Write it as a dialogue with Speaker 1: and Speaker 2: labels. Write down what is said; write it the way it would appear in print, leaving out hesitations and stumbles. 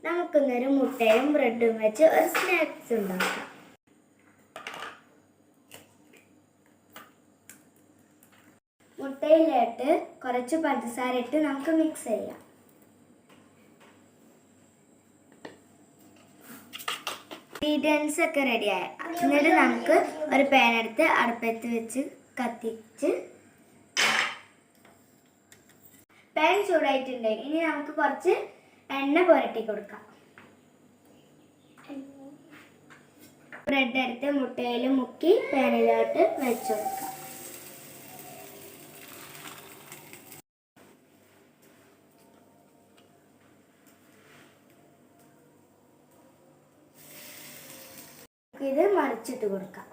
Speaker 1: നമുക്കിന്നൊരു മുട്ടയും ബ്രെഡും വെച്ച് ഒരു സ്നാക്സ് ഉണ്ടാക്കാം. മുട്ടയിലോട്ട് കുറച്ച് പഞ്ചസാര ഇട്ട് നമുക്ക് മിക്സ് ചെയ്യാം. ഇൻഗ്രീഡിയൻസ് ഒക്കെ റെഡിയായി. എന്നിട്ട് നമുക്ക് ഒരു പാൻ എടുത്ത് അടുപ്പത്ത് വെച്ച് കത്തിച്ച് പാൻ ചൂടായിട്ടുണ്ട്. ഇനി നമുക്ക് കുറച്ച് എണ്ണ പുരട്ടി കൊടുക്കാം. ബ്രെഡ് എടുത്ത് മുട്ടയിൽ മുക്കി പാനിലോട്ട് വെച്ച് കൊടുക്കാം. ഇത് മറിച്ചിട്ട് കൊടുക്കാം.